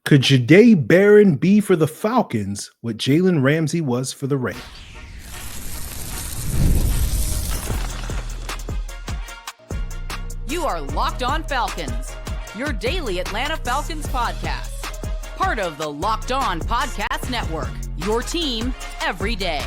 Could Jahdae Barron be for the Falcons what Jalen Ramsey was for the Ravens? You are Locked On Falcons, your daily Atlanta Falcons podcast. Part of the Locked On Podcast Network, your team every day.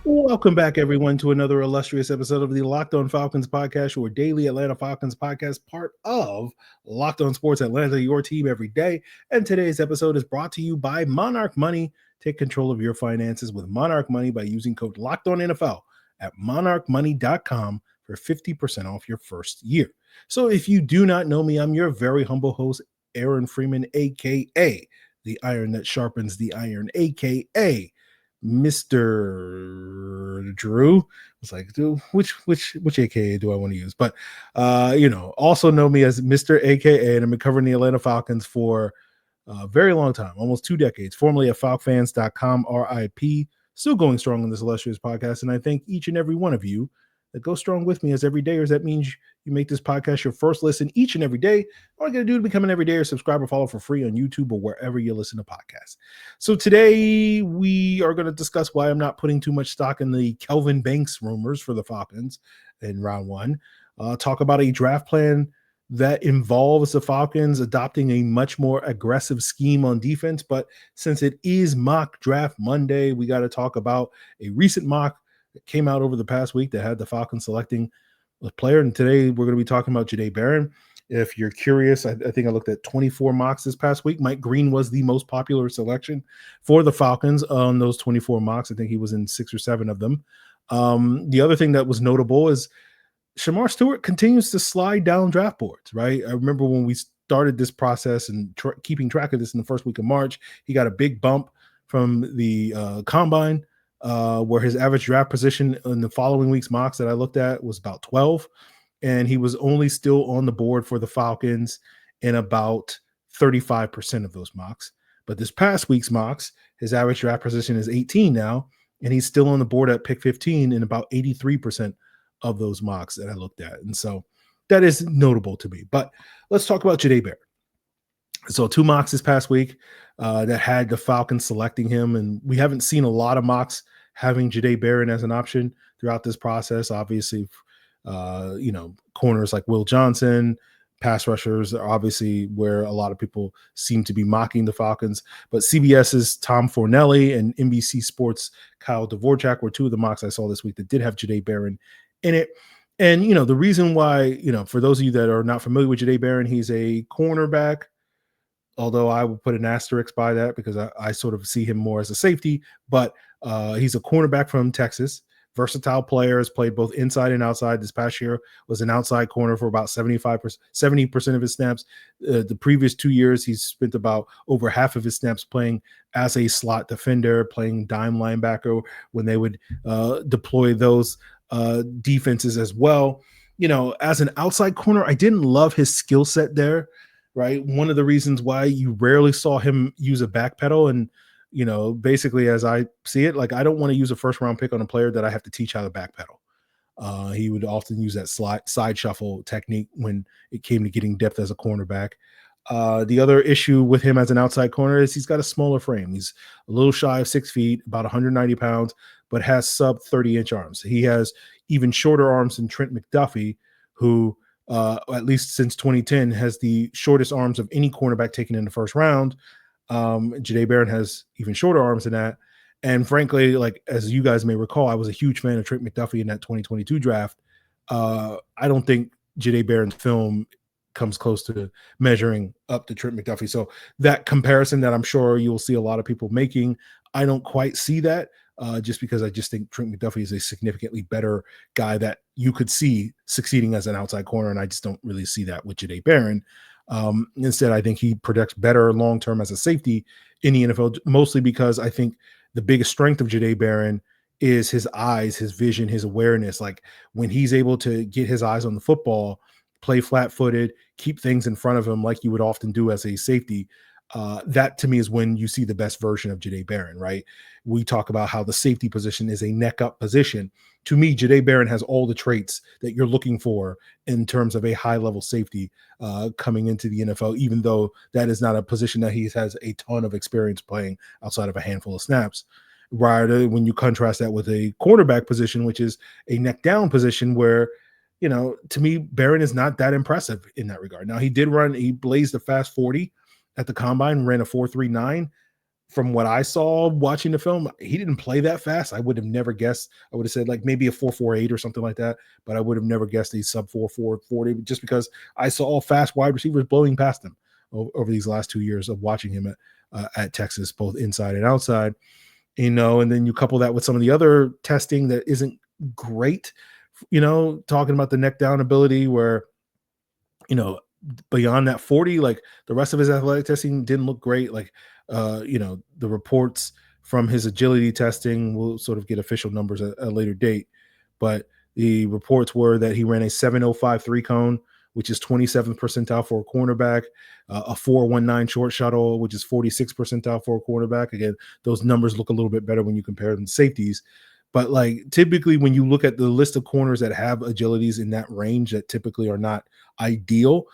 Welcome back, everyone, to another illustrious episode of the Locked On Falcons podcast, your daily Atlanta Falcons podcast, part of Locked On Sports Atlanta, your team every day. And today's episode is brought to you by Monarch Money. Take control of your finances with Monarch Money by using code LOCKEDONNFL at monarchmoney.com for 50% off your first year. So if you do not know me, I'm your very humble host, Aaron Freeman, a.k.a. the iron that sharpens the iron, a.k.a. Mr. Drew. I was like, dude, which AKA do I want to use? But also know me as Mr. AKA, and I've been covering the Atlanta Falcons for a very long time, almost 2 decades, formerly at falcfans.com, RIP, still going strong on this illustrious podcast. And I thank each and every one of you that go strong with me as every day, or that means you make this podcast your first listen each and every day. All you got to do to become an everyday subscriber, follow for free on YouTube or wherever you listen to podcasts. So today we are going to discuss why I'm not putting too much stock in the Kelvin Banks rumors for the Falcons in round one. Talk about a draft plan that involves the Falcons adopting a much more aggressive scheme on defense. But since it is mock draft Monday, we got to talk about a recent mock that came out over the past week that had the Falcons selecting a player. And today we're going to be talking about Jahdae Barron. If you're curious, I think I looked at 24 mocks this past week. Mike Green was the most popular selection for the Falcons on those 24 mocks. I think he was in 6 or 7 of them. The other thing that was notable is Shemar Stewart continues to slide down draft boards, right? I remember when we started this process and keeping track of this in the first week of March, he got a big bump from the combine, where his average draft position in the following week's mocks that I looked at was about 12. And he was only still on the board for the Falcons in about 35% of those mocks. But this past week's mocks, his average draft position is 18 now, and he's still on the board at pick 15 in about 83% of those mocks that I looked at. And so that is notable to me. But let's talk about Jahdae Barron. So 2 mocks this past week that had the Falcons selecting him, and we haven't seen a lot of mocks having Jahdae Barron as an option throughout this process. Obviously, corners like Will Johnson, pass rushers are obviously where a lot of people seem to be mocking the Falcons. But CBS's Tom Fornelli and NBC Sports' Kyle Dvorak were 2 of the mocks I saw this week that did have Jahdae Barron in it. And, the reason why, for those of you that are not familiar with Jahdae Barron, he's a cornerback, although I would put an asterisk by that because I sort of see him more as a safety, but he's a cornerback from Texas, versatile player, has played both inside and outside. This past year was an outside corner for about 70% of his snaps. The previous 2 years, he's spent about over half of his snaps playing as a slot defender, playing dime linebacker when they would deploy those defenses as well. As an outside corner, I didn't love his skill set there. Right. One of the reasons why you rarely saw him use a back pedal. And, basically, as I see it, like, I don't want to use a first round pick on a player that I have to teach how to back pedal. He would often use that side shuffle technique when it came to getting depth as a cornerback. The other issue with him as an outside corner is he's got a smaller frame. He's a little shy of 6 feet, about 190 pounds, but has sub 30-inch arms. He has even shorter arms than Trent McDuffie, who at least since 2010, has the shortest arms of any cornerback taken in the first round. Jahdae Barron has even shorter arms than that. And frankly, like, as you guys may recall, I was a huge fan of Trent McDuffie in that 2022 draft. I don't think Jahdae Barron's film comes close to measuring up to Trent McDuffie. So that comparison that I'm sure you'll see a lot of people making, I don't quite see that. Just because I just think Trent McDuffie is a significantly better guy that you could see succeeding as an outside corner, and I just don't really see that with Jahdae Barron. Instead, I think he projects better long-term as a safety in the NFL, mostly because I think the biggest strength of Jahdae Barron is his eyes, his vision, his awareness. Like, when he's able to get his eyes on the football, play flat-footed, keep things in front of him like you would often do as a safety, that to me is when you see the best version of Jahdae Barron, right? We talk about how the safety position is a neck up position. To me, Jahdae Barron has all the traits that you're looking for in terms of a high level safety coming into the NFL, even though that is not a position that he has a ton of experience playing outside of a handful of snaps. Right, when you contrast that with a cornerback position, which is a neck down position where, to me, Barron is not that impressive in that regard. Now, he blazed a fast 40 at the combine, ran a 4.39. From what I saw watching the film, he didn't play that fast. I would have never guessed. I would have said like maybe a 4.48 or something like that, but I would have never guessed a sub 4.40 just because I saw fast wide receivers blowing past him over these last 2 years of watching him at Texas, both inside and outside. And then you couple that with some of the other testing that isn't great, talking about the neck down ability where, beyond that 40, like the rest of his athletic testing didn't look great. Like, the reports from his agility testing, will sort of get official numbers at a later date, but the reports were that he ran a 7.05 cone, which is 27th percentile for a cornerback, a 4.19 short shuttle, which is 46th percentile for a cornerback. Again, those numbers look a little bit better when you compare them to safeties. But like typically when you look at the list of corners that have agilities in that range that typically are not ideal,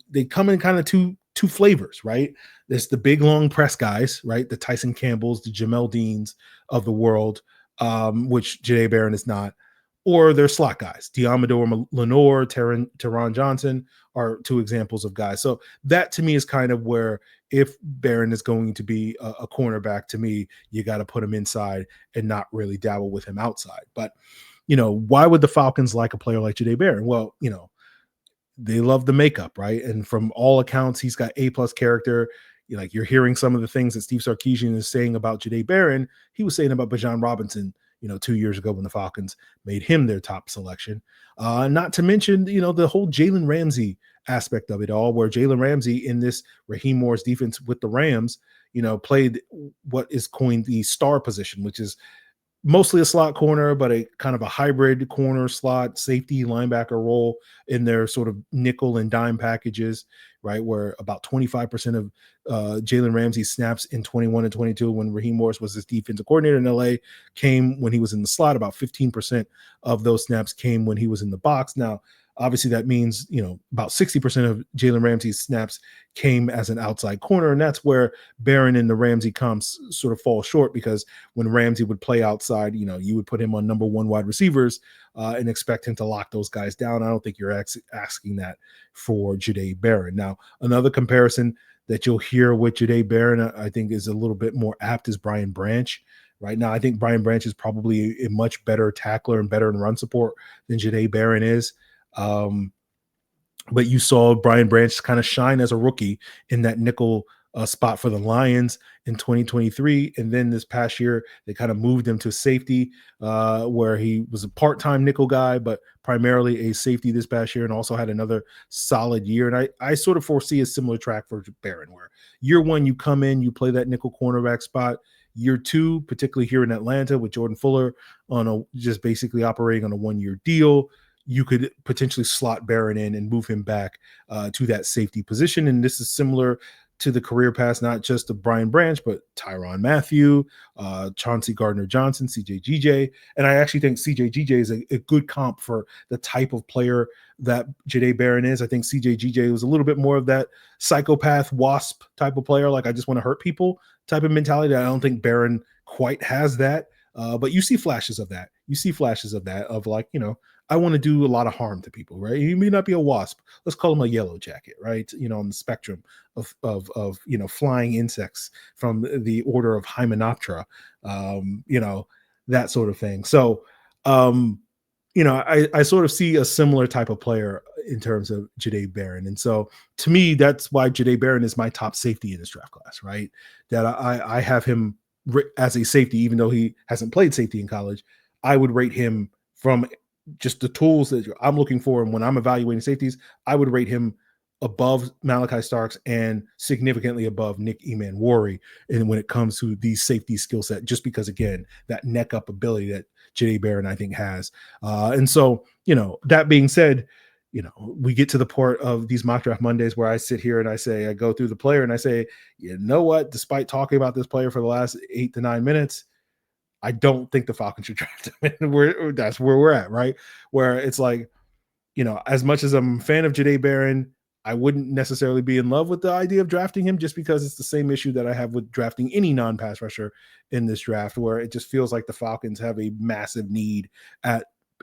they come in kind of two flavors, right? There's the big long press guys, right? The Tyson Campbells, the Jamel Deans of the world, which Jahdae Barron is not. Or they're slot guys. Diamador Lenore, Teron Johnson are two examples of guys. So that to me is kind of where if Barron is going to be a cornerback, to me, you got to put him inside and not really dabble with him outside. But, why would the Falcons like a player like Jahdae Barron? Well, they love the makeup, right? And from all accounts, he's got A+ character. You're hearing some of the things that Steve Sarkisian is saying about Jahdae Barron. He was saying about Bijan Robinson, 2 years ago when the Falcons made him their top selection. Not to mention, the whole Jalen Ramsey aspect of it all, where Jalen Ramsey in this Raheem Morris defense with the Rams, played what is coined the star position, which is mostly a slot corner, but a kind of a hybrid corner slot safety linebacker role in their sort of nickel and dime packages, right? Where about 25% of Jalen Ramsey's snaps in 21 and 22 when Raheem Morris was his defensive coordinator in LA came when he was in the slot. About 15% of those snaps came when he was in the box. Now, obviously that means, about 60% of Jalen Ramsey's snaps came as an outside corner. And that's where Barron and the Ramsey comps sort of fall short, because when Ramsey would play outside, you would put him on number one wide receivers and expect him to lock those guys down. I don't think you're asking that for Jahdae Barron. Now, another comparison that you'll hear with Jahdae Barron, I think is a little bit more apt, is Brian Branch. Right now, I think Brian Branch is probably a much better tackler and better in run support than Jahdae Barron is. But you saw Brian Branch kind of shine as a rookie in that nickel spot for the Lions in 2023. And then this past year, they kind of moved him to safety, where he was a part-time nickel guy, but primarily a safety this past year, and also had another solid year. And I sort of foresee a similar track for Barron, where year one, you come in, you play that nickel cornerback spot. Year two, particularly here in Atlanta with Jordan Fuller just basically operating on a 1-year deal, you could potentially slot Barron in and move him back to that safety position. And this is similar to the career path, not just of Brian Branch, but Tyrann Mathieu, Chauncey Gardner-Johnson, CJ GJ. And I actually think CJ GJ is a good comp for the type of player that Jahdae Barron is. I think CJ GJ was a little bit more of that psychopath wasp type of player, like I just want to hurt people type of mentality. I don't think Barron quite has that. But you see flashes of that. Of like, I want to do a lot of harm to people, right? He may not be a wasp. Let's call him a yellow jacket, right? On the spectrum of flying insects from the order of Hymenoptera, that sort of thing. So, I sort of see a similar type of player in terms of Jahdae Barron. And so to me, that's why Jahdae Barron is my top safety in this draft class, right? That I have him as a safety, even though he hasn't played safety in college. I would rate him from just the tools that I'm looking for. And when I'm evaluating safeties, I would rate him above Malachi Starks and significantly above Nick Emanwori. And when it comes to the safety skill set, just because, again, that neck up ability that Jahdae Barron, I think, has. And so, that being said, we get to the part of these mock draft Mondays where I sit here and I go through the player and I say, you know what, despite talking about this player for the last 8 to 9 minutes, I don't think the Falcons should draft him. And that's where we're at, right? Where it's like, as much as I'm a fan of Jahdae Barron, I wouldn't necessarily be in love with the idea of drafting him, just because it's the same issue that I have with drafting any non-pass rusher in this draft, where it just feels like the Falcons have a massive need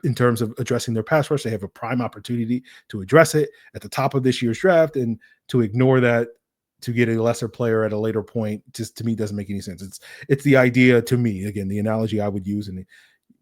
in terms of addressing their pass rush. They have a prime opportunity to address it at the top of this year's draft, and to ignore that to get a lesser player at a later point, just to me doesn't make any sense. It's the idea, to me, again, the analogy I would use, and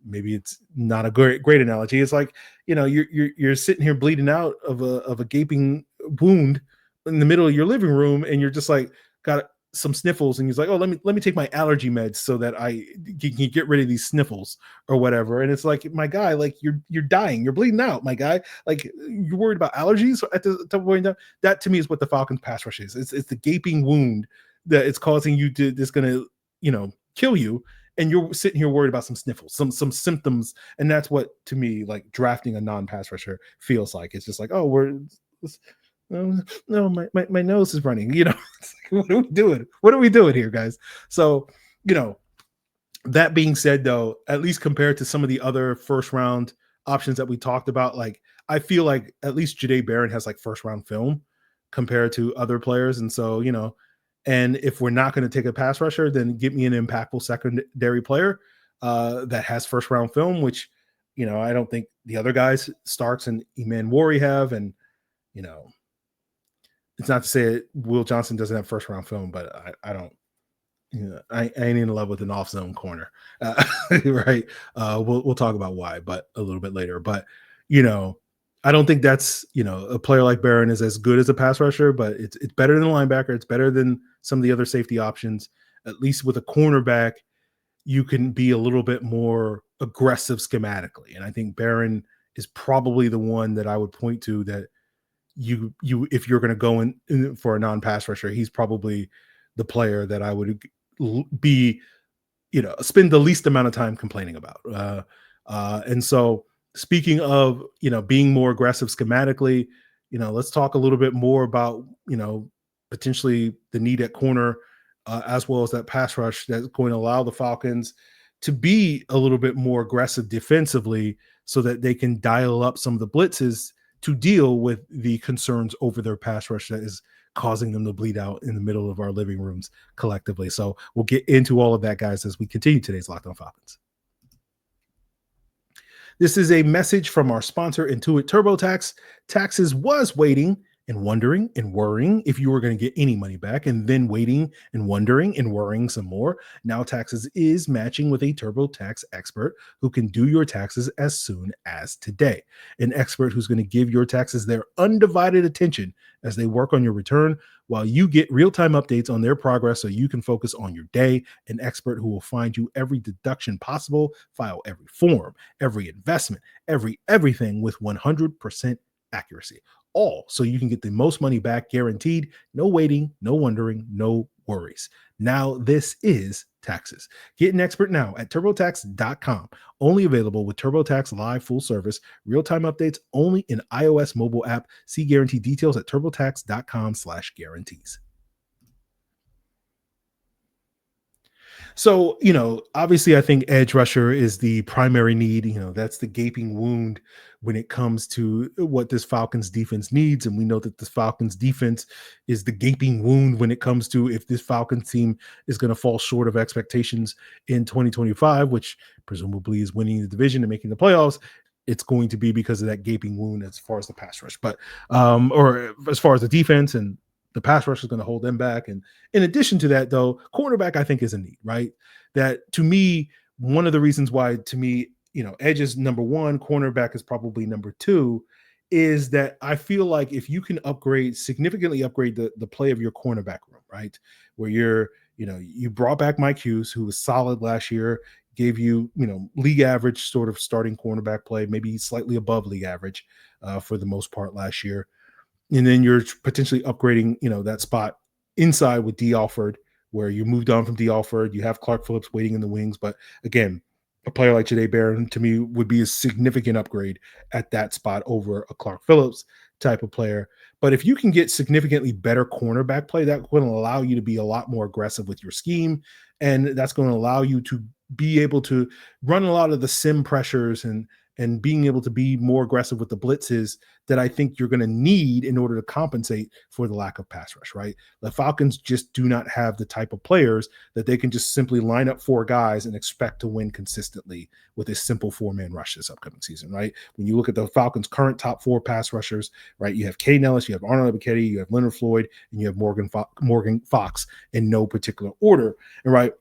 maybe it's not a great analogy. It's like, you're sitting here bleeding out of a gaping wound in the middle of your living room, and you're just like got some sniffles, and he's like, oh, let me take my allergy meds so that I can get rid of these sniffles or whatever. And it's like, my guy, like you're dying, you're bleeding out, my guy. Like, you're worried about allergies at the point. That to me is what the Falcons pass rush is. It's the gaping wound that it's causing you to, that's going to, kill you. And you're sitting here worried about some sniffles, some symptoms. And that's what, to me, like drafting a non-pass rusher feels like. It's just like, oh, no, my nose is running. What are we doing? What are we doing here, guys? So, that being said, though, at least compared to some of the other first round options that we talked about, like, I feel like at least Jahdae Barron has like first round film compared to other players. And so, and if we're not going to take a pass rusher, then give me an impactful secondary player that has first round film, which, I don't think the other guys, Starks and Eman Wari, have. And, it's not to say Will Johnson doesn't have first round film, but I don't, I ain't in love with an off zone corner. Right. We'll talk about why, but a little bit later. But, I don't think that's, a player like Barron is as good as a pass rusher, but it's better than a linebacker. It's better than some of the other safety options. At least with a cornerback, you can be a little bit more aggressive schematically. And I think Barron is probably the one that I would point to that you if you're going to go in for a non-pass rusher, he's probably the player that I would be, spend the least amount of time complaining about. And so, speaking of, being more aggressive schematically, let's talk a little bit more about, potentially the need at corner, as well as that pass rush that's going to allow the Falcons to be a little bit more aggressive defensively so that they can dial up some of the blitzes to deal with the concerns over their pass rush that is causing them to bleed out in the middle of our living rooms collectively. So we'll get into all of that, guys, as we continue today's Locked On Falcons. This is a message from our sponsor, Intuit TurboTax. Taxes was waiting and wondering and worrying if you were going to get any money back, and then waiting and wondering and worrying some more. Now Taxes is matching with a TurboTax expert who can do your taxes as soon as today. An expert who's going to give your taxes their undivided attention as they work on your return, while you get real-time updates on their progress so you can focus on your day. An expert who will find you every deduction possible, file every form, every investment, everything with 100% accuracy. All so you can get the most money back guaranteed. No waiting, no wondering, no worries. Now this is Taxes. Get an expert now at TurboTax.com. Only available with TurboTax Live full service. Real-time updates only in iOS mobile app. See guarantee details at TurboTax.com/guarantees. So, obviously I think edge rusher is the primary need. That's the gaping wound when it comes to what this Falcons defense needs. And we know that this Falcons defense is the gaping wound when it comes to if this Falcons team is going to fall short of expectations in 2025, which presumably is winning the division and making the playoffs. It's going to be because of that gaping wound as far as the pass rush, but or as far as the defense, and the pass rush is going to hold them back. And in addition to that, though, cornerback, I think, is a need, right? That, to me, one of the reasons why, to me, edge is number one, cornerback is probably number two, is that I feel like if you can significantly upgrade the play of your cornerback room, right? Where you brought back Mike Hughes, who was solid last year, gave you, league average sort of starting cornerback play, maybe slightly above league average for the most part last year. And then you're potentially upgrading, that spot inside with D. Alford, where you moved on from D. Alford. You have Clark Phillips waiting in the wings. But again, a player like Jahdae Barron, to me, would be a significant upgrade at that spot over a Clark Phillips type of player. But if you can get significantly better cornerback play, that will allow you to be a lot more aggressive with your scheme. And that's going to allow you to be able to run a lot of the sim pressures and being able to be more aggressive with the blitzes that I think you're going to need in order to compensate for the lack of pass rush, right? The Falcons just do not have the type of players that they can just simply line up 4 guys and expect to win consistently with a simple 4-man rush this upcoming season, right? When you look at the Falcons' current top 4 pass rushers, right, you have Kay Nellis, you have Arnold Ebiketie, you have Leonard Floyd, and you have Morgan Fox in no particular order, and right?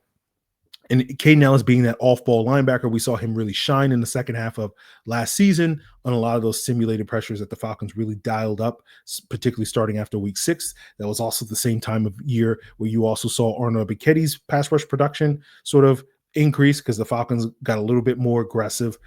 And Caden Ellis being that off-ball linebacker, we saw him really shine in the second half of last season on a lot of those simulated pressures that the Falcons really dialed up, particularly starting after week 6. That was also the same time of year where you also saw Arnold Ebiketie's pass rush production sort of increase because the Falcons got a little bit more aggressive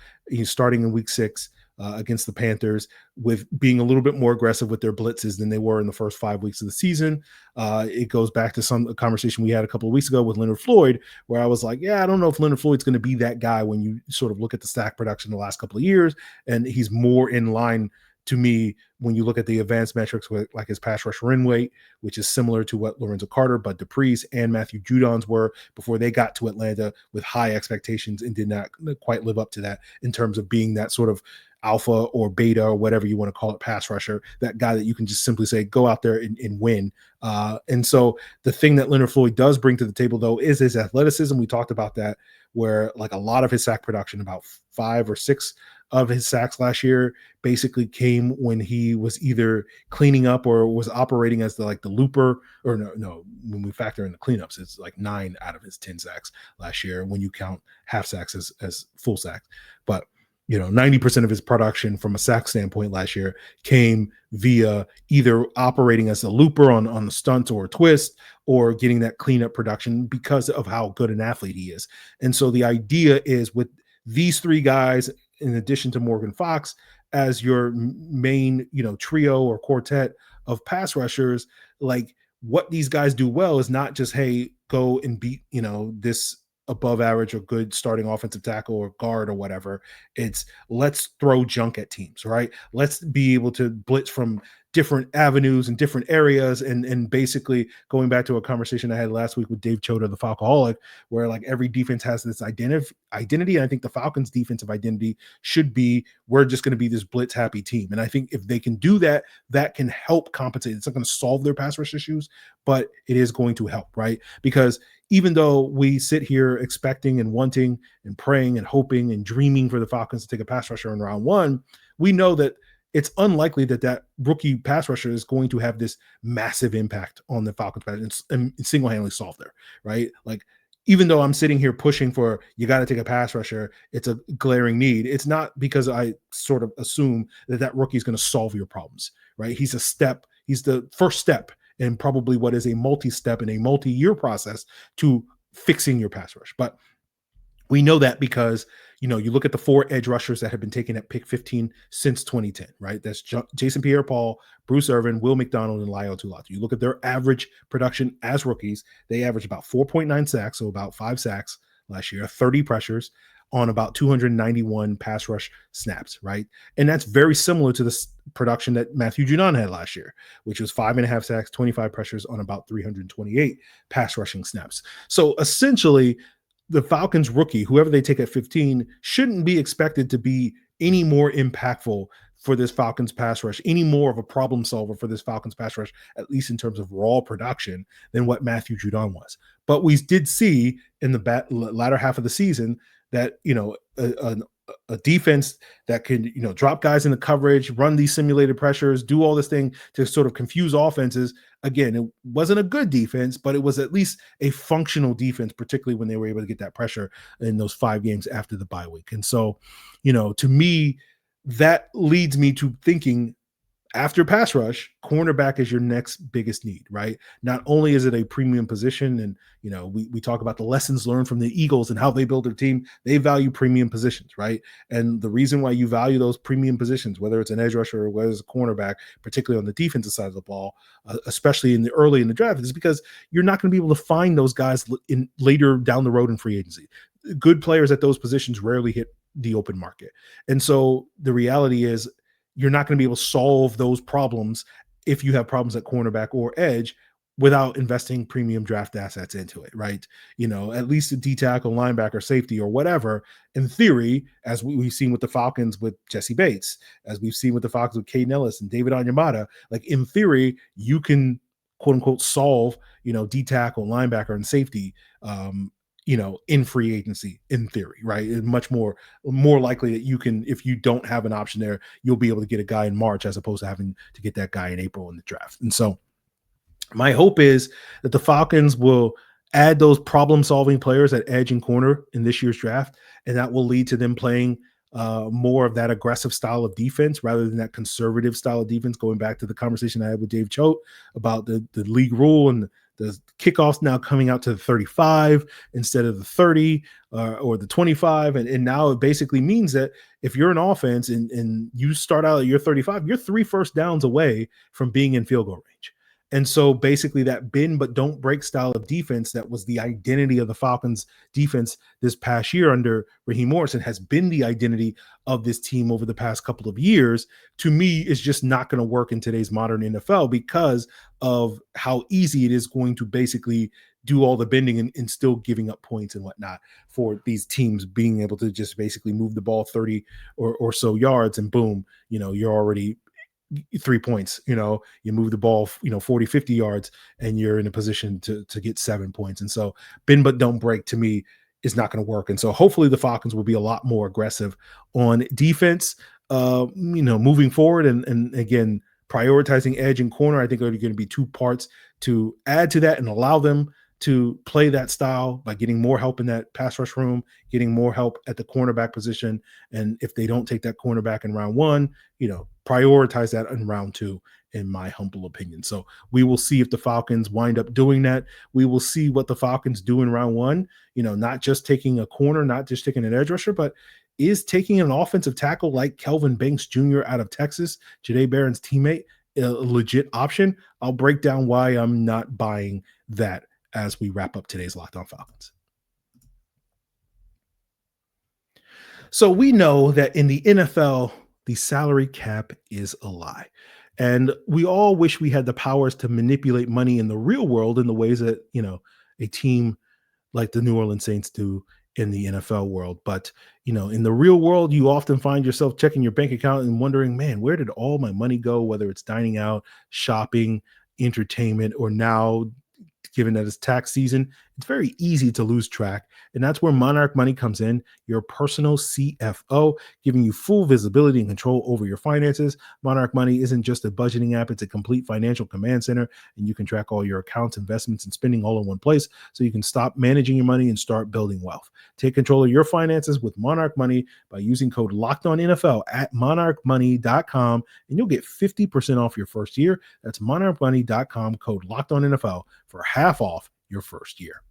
starting in week 6. Against the Panthers, with being a little bit more aggressive with their blitzes than they were in the first 5 weeks of the season. It goes back to a conversation we had a couple of weeks ago with Leonard Floyd, where I was like, yeah, I don't know if Leonard Floyd's going to be that guy when you sort of look at the sack production the last couple of years, and he's more in line to me when you look at the advanced metrics with like his pass rush run weight, which is similar to what Lorenzo Carter, Bud Dupree's, and Matthew Judon's were before they got to Atlanta with high expectations and did not quite live up to that in terms of being that sort of alpha or beta or whatever you want to call it, pass rusher, that guy that you can just simply say, go out there and win. And so the thing that Leonard Floyd does bring to the table, though, is his athleticism. We talked about that, where like a lot of his sack production, about 5 or 6 of his sacks last year basically came when he was either cleaning up or was operating as the looper, or no, when we factor in the cleanups, it's like 9 out of his 10 sacks last year when you count half sacks as full sacks. But 90% of his production from a sack standpoint last year came via either operating as a looper on the stunt or twist, or getting that cleanup production because of how good an athlete he is. And so the idea is with these 3 guys, in addition to Morgan Fox, as your main, trio or quartet of pass rushers, like what these guys do well is not just, hey, go and beat, this above average or good starting offensive tackle or guard or whatever. It's let's throw junk at teams, right? Let's be able to blitz from different avenues and different areas. And basically going back to a conversation I had last week with Dave Chota, the Falcoholic, where like every defense has this identity. And I think the Falcons defensive identity should be, we're just going to be this blitz happy team. And I think if they can do that, that can help compensate. It's not going to solve their pass rush issues, but it is going to help, right? Because even though we sit here expecting and wanting and praying and hoping and dreaming for the Falcons to take a pass rusher in round 1, we know that it's unlikely that rookie pass rusher is going to have this massive impact on the Falcons and single-handedly solve there, right? Like, even though I'm sitting here pushing for, you got to take a pass rusher, it's a glaring need. It's not because I sort of assume that rookie is going to solve your problems, right? He's the first step and probably what is a multi-step and a multi-year process to fixing your pass rush. But we know that because, you look at the 4 edge rushers that have been taken at pick 15 since 2010, right? That's Jason Pierre-Paul, Bruce Irvin, Will McDonald, and Lyle Tulatu. You look at their average production as rookies, they averaged about 4.9 sacks, so about 5 sacks last year, 30 pressures on about 291 pass rush snaps, right? And that's very similar to the production that Matthew Judon had last year, which was 5.5 sacks, 25 pressures on about 328 pass rushing snaps. So essentially, the Falcons rookie, whoever they take at 15, shouldn't be expected to be any more impactful for this Falcons pass rush, any more of a problem solver for this Falcons pass rush, at least in terms of raw production, than what Matthew Judon was. But we did see in the latter half of the season that, a defense that can, drop guys in the coverage, run these simulated pressures, do all this thing to sort of confuse offenses. Again, it wasn't a good defense, but it was at least a functional defense, particularly when they were able to get that pressure in those 5 games after the bye week. And so, to me, that leads me to thinking, after pass rush, cornerback is your next biggest need, right? Not only is it a premium position, and we talk about the lessons learned from the Eagles and how they build their team. They value premium positions, right? And the reason why you value those premium positions, whether it's an edge rusher or whether it's a cornerback, particularly on the defensive side of the ball, especially early in the draft, is because you're not going to be able to find those guys later down the road in free agency. good players at those positions rarely hit the open market. And so the reality is you're not going to be able to solve those problems if you have problems at cornerback or edge without investing premium draft assets into it, right? At least a D tackle, linebacker, safety, or whatever, in theory, as we've seen with the Falcons with Jesse Bates, as we've seen with the Falcons with Caden Ellis and David Onyemata, like in theory, you can quote unquote solve, D tackle, linebacker, and safety, in free agency, in theory, right? It's much more likely that you can, if you don't have an option there, you'll be able to get a guy in March as opposed to having to get that guy in April in the draft. And so my hope is that the Falcons will add those problem-solving players at edge and corner in this year's draft, and that will lead to them playing more of that aggressive style of defense rather than that conservative style of defense, going back to the conversation I had with Dave Choate about the league rule and the kickoffs now coming out to the 35 instead of the 30 or the 25. And now it basically means that if you're an offense and you start out at your 35, you're 3 first downs away from being in field goal range. And so basically that bend but don't break style of defense that was the identity of the Falcons defense this past year under Raheem Morris and has been the identity of this team over the past couple of years, to me is just not going to work in today's modern NFL because of how easy it is going to basically do all the bending and still giving up points and whatnot for these teams being able to just basically move the ball 30 or so yards and boom, you're already 3 points, you move the ball, 40, 50 yards and you're in a position to get 7 points. And so bend but don't break to me is not going to work. And so hopefully the Falcons will be a lot more aggressive on defense, moving forward. And again, prioritizing edge and corner, I think are going to be 2 parts to add to that and allow them to play that style by getting more help in that pass rush room, getting more help at the cornerback position. And if they don't take that cornerback in round 1, prioritize that in round 2, in my humble opinion. So we will see if the Falcons wind up doing that. We will see what the Falcons do in round 1, not just taking a corner, not just taking an edge rusher, but is taking an offensive tackle like Kelvin Banks Jr. out of Texas, Jahdae Barron's teammate, a legit option. I'll break down why I'm not buying that as we wrap up today's Locked On Falcons. So we know that in the NFL, the salary cap is a lie. And we all wish we had the powers to manipulate money in the real world in the ways that, a team like the New Orleans Saints do in the NFL world. But, in the real world, you often find yourself checking your bank account and wondering, man, where did all my money go? Whether it's dining out, shopping, entertainment, or now, given that it's tax season, it's very easy to lose track. And that's where Monarch Money comes in, your personal CFO, giving you full visibility and control over your finances. Monarch Money isn't just a budgeting app, it's a complete financial command center, and you can track all your accounts, investments, and spending all in one place so you can stop managing your money and start building wealth. Take control of your finances with Monarch Money by using code LOCKEDONNFL at monarchmoney.com, and you'll get 50% off your first year. That's monarchmoney.com, code LOCKEDONNFL for half off your first year.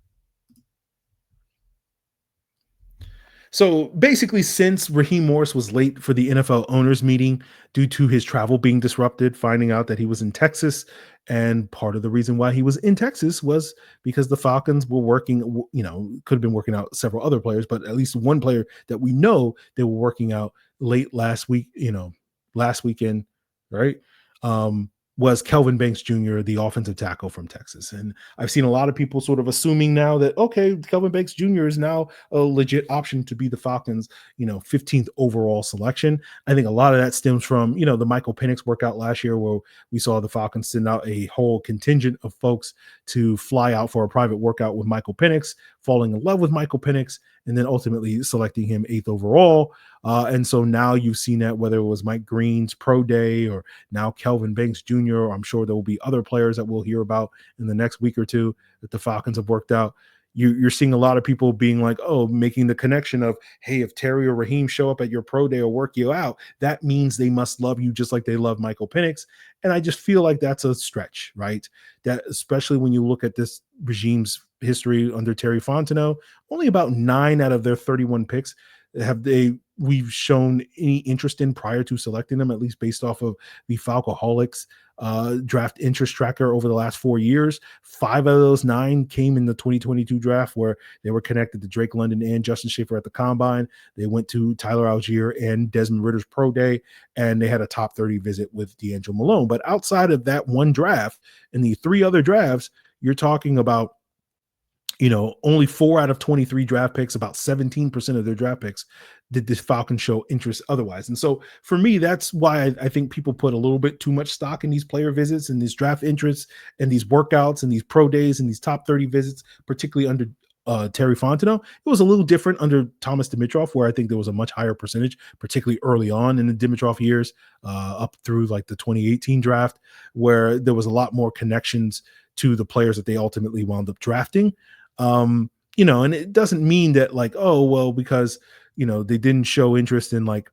So basically, since Raheem Morris was late for the NFL owners meeting due to his travel being disrupted, finding out that he was in Texas, and part of the reason why he was in Texas was because the Falcons were working, could have been working out several other players, but at least one player that we know they were working out late last week, last weekend, right? Was Kelvin Banks Jr., the offensive tackle from Texas. And I've seen a lot of people sort of assuming now that, okay, Kelvin Banks Jr. is now a legit option to be the Falcons, 15th overall selection. I think a lot of that stems from, the Michael Penix workout last year where we saw the Falcons send out a whole contingent of folks to fly out for a private workout with Michael Penix, falling in love with Michael Penix, and then ultimately selecting him 8th overall. And so now you've seen that whether it was Mike Green's pro day or now Kelvin Banks Jr., I'm sure there will be other players that we'll hear about in the next week or two that the Falcons have worked out. You're seeing a lot of people being like, making the connection of, hey, if Terry or Raheem show up at your pro day or work you out, that means they must love you just like they love Michael Penix. And I just feel like that's a stretch, right? That especially when you look at this regime's history under Terry Fontenot, only about 9 out of their 31 picks have they we've shown any interest in prior to selecting them, at least based off of the Falcoholics draft interest tracker over the last 4 years. 5 of those 9 came in the 2022 draft, where they were connected to Drake London and Justin Schaefer at the combine. They went to Tyler Algier and Desmond Ritter's pro day, and they had a top 30 visit with D'Angelo Malone. But outside of that one draft and the 3 other drafts, you're talking about, only 4 out of 23 draft picks, about 17% of their draft picks, did this Falcons show interest otherwise. And so for me, that's why I think people put a little bit too much stock in these player visits and these draft interests and these workouts and these pro days and these top 30 visits, particularly under Terry Fontenot. It was a little different under Thomas Dimitroff, where I think there was a much higher percentage, particularly early on in the Dimitroff years, up through like the 2018 draft, where there was a lot more connections to the players that they ultimately wound up drafting. And it doesn't mean that like, oh, well, because, they didn't show interest in like,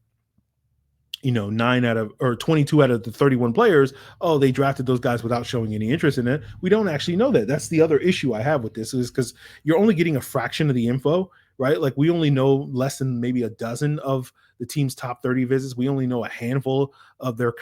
22 out of the 31 players, oh, they drafted those guys without showing any interest in it. We don't actually know that. That's the other issue I have with this, is because you're only getting a fraction of the info, right? Like we only know less than maybe a dozen of the team's top 30 visits. We only know a handful of their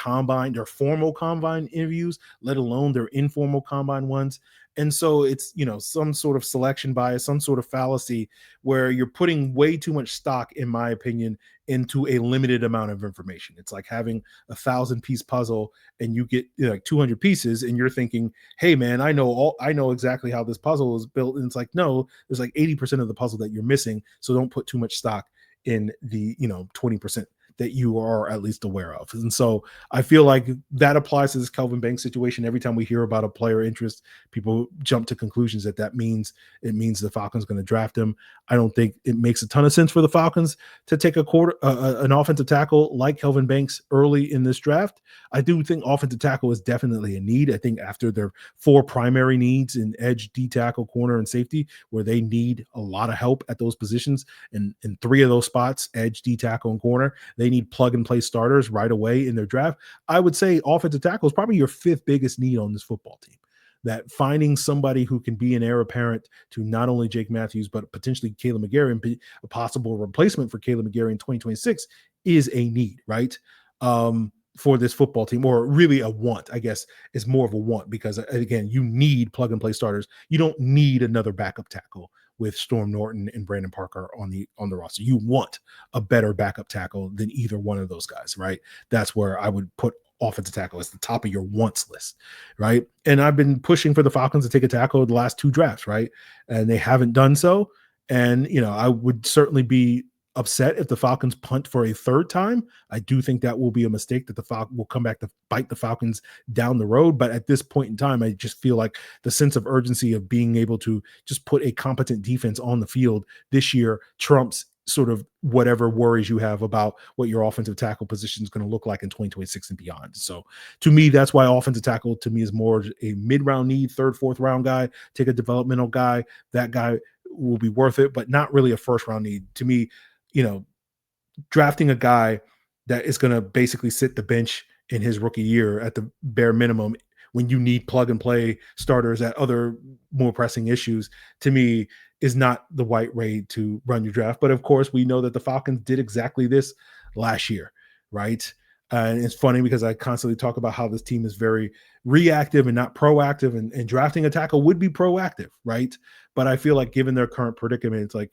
formal combine interviews, let alone their informal combine ones. And so it's, some sort of selection bias, some sort of fallacy where you're putting way too much stock, in my opinion, into a limited amount of information. It's like having a 1,000-piece puzzle and you get like 200 pieces and you're thinking, hey man, I know exactly how this puzzle is built. And it's like, no, there's like 80% of the puzzle that you're missing. So don't put too much stock in the 20% that you are at least aware of. And so I feel like that applies to this Kelvin Banks situation. Every time we hear about a player interest, people jump to conclusions that means the Falcons going to draft him. I don't think it makes a ton of sense for the Falcons to take an offensive tackle like Kelvin Banks early in this draft. I do think offensive tackle is definitely a need. I think after their 4 primary needs in edge, D tackle, corner, and safety, where they need a lot of help at those positions, and in 3 of those spots, edge, D tackle, and corner, they need plug and play starters right away in their draft. I would say offensive tackle is probably your 5th biggest need on this football team. That finding somebody who can be an heir apparent to not only Jake Matthews, but potentially Kaleb McGary, and be a possible replacement for Kaleb McGary in 2026 is a need, right? For this football team, or really a want, I guess is more of a want, because again, you need plug and play starters. You don't need another backup tackle with Storm Norton and Brandon Parker on the roster. You want a better backup tackle than either one of those guys, right? That's where I would put offensive tackle as the top of your wants list, right? And I've been pushing for the Falcons to take a tackle the last 2 drafts, right? And they haven't done so. And, I would certainly be upset if the Falcons punt for a 3rd time. I do think that will be a mistake that the Falcons will come back to bite the Falcons down the road. But at this point in time, I just feel like the sense of urgency of being able to just put a competent defense on the field this year trumps sort of whatever worries you have about what your offensive tackle position is going to look like in 2026 and beyond. So to me, that's why offensive tackle to me is more a mid-round need, 3rd, 4th round guy. Take a developmental guy. That guy will be worth it, but not really a 1st round need. To me, drafting a guy that is going to basically sit the bench in his rookie year at the bare minimum when you need plug and play starters at other more pressing issues, to me, is not the right way to run your draft. But of course, we know that the Falcons did exactly this last year, right? And it's funny because I constantly talk about how this team is very reactive and not proactive, and drafting a tackle would be proactive, right? But I feel like given their current predicament, it's like,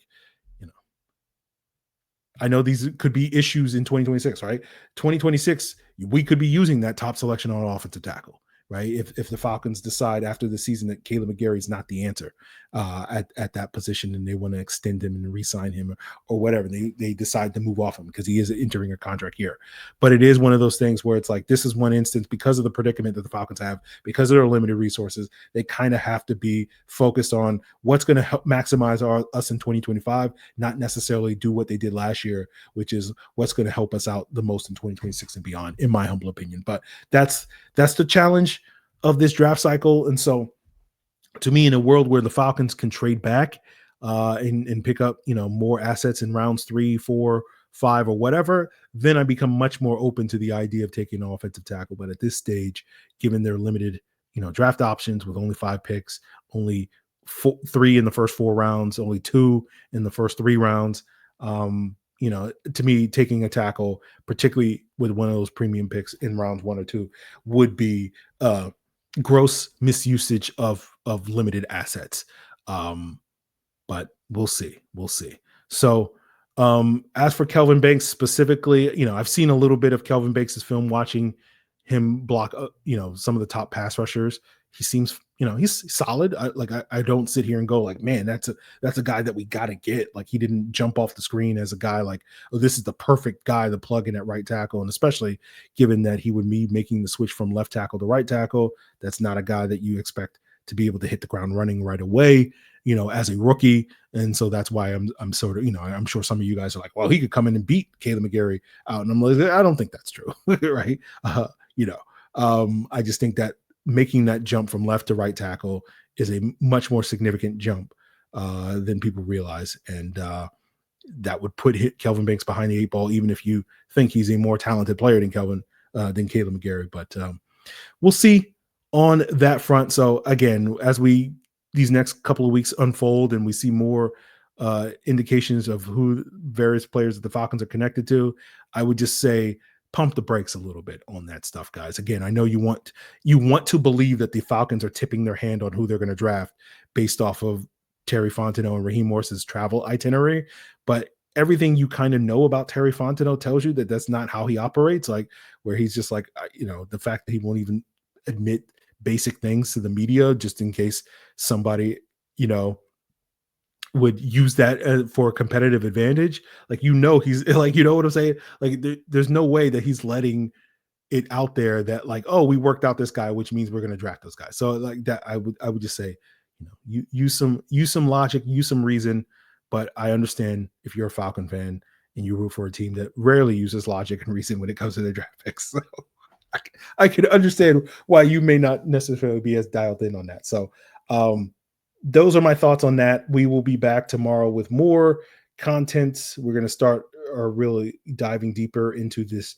I know these could be issues in 2026, right? 2026, we could be using that top selection on offensive tackle, right? If the Falcons decide after the season that Kaleb McGary is not the answer at that position, and they want to extend him and re-sign him or whatever, they decide to move off him because he is entering a contract year. But it is one of those things where it's like, this is one instance, because of the predicament that the Falcons have, because of their limited resources, they kind of have to be focused on what's going to help maximize us in 2025, not necessarily do what they did last year, which is what's going to help us out the most in 2026 and beyond, in my humble opinion. But that's the challenge of this draft cycle. And so to me, in a world where the Falcons can trade back and pick up, more assets in rounds 3, 4, 5, or whatever, then I become much more open to the idea of taking an offensive tackle. But at this stage, given their limited, draft options with only 5 picks, only 3 in the first 4 rounds, only 2 in the first 3 rounds, to me, taking a tackle, particularly with one of those premium picks in rounds 1 or 2, would be gross misusage of limited assets. But we'll see. We'll see. So as for Kelvin Banks specifically, I've seen a little bit of Kelvin Banks' film watching him block, some of the top pass rushers. He seems, he's solid. I don't sit here and go like, man, that's a guy that we got to get. Like, he didn't jump off the screen as a guy like, oh, this is the perfect guy to plug in at right tackle. And especially given that he would be making the switch from left tackle to right tackle, that's not a guy that you expect to be able to hit the ground running right away, as a rookie. And so that's why I'm sort of, I'm sure some of you guys are like, well, he could come in and beat Caleb McGarry out. And I'm like, I don't think that's true. Right. I just think that making that jump from left to right tackle is a much more significant jump than people realize. And that would put Kelvin Banks behind the 8 ball, even if you think he's a more talented player than Caleb McGarry. But we'll see on that front. So again, as these next couple of weeks unfold and we see more indications of who various players that the Falcons are connected to, I would just say pump the brakes a little bit on that stuff, guys. Again, I know you want to believe that the Falcons are tipping their hand on who they're going to draft based off of Terry Fontenot and Raheem Morris's travel itinerary, but everything you kind of know about Terry Fontenot tells you that that's not how he operates. Like, where he's just like, the fact that he won't even admit basic things to the media just in case somebody, would use that for a competitive advantage. Like, he's like, what I'm saying? Like, there's no way that he's letting it out there that like, oh, we worked out this guy, which means we're going to draft those guys. So like that, I would just say, use some logic, use some reason. But I understand if you're a Falcon fan and you root for a team that rarely uses logic and reason when it comes to their draft picks. So I can understand why you may not necessarily be as dialed in on that. So those are my thoughts on that. We will be back tomorrow with more content. We're going to start really diving deeper into this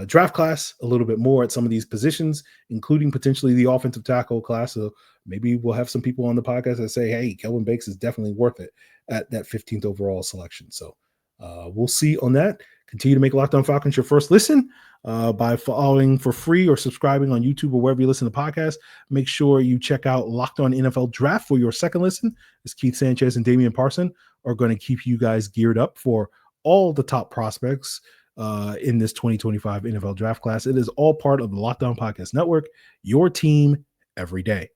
draft class a little bit more at some of these positions, including potentially the offensive tackle class. So maybe we'll have some people on the podcast that say, hey, Kelvin Banks is definitely worth it at that 15th overall selection. So we'll see on that. Continue to make Locked On Falcons your first listen by following for free or subscribing on YouTube or wherever you listen to podcasts. Make sure you check out Locked On NFL Draft for your second listen, as Keith Sanchez and Damian Parson are going to keep you guys geared up for all the top prospects in this 2025 NFL Draft class. It is all part of the Locked On Podcast Network, your team every day.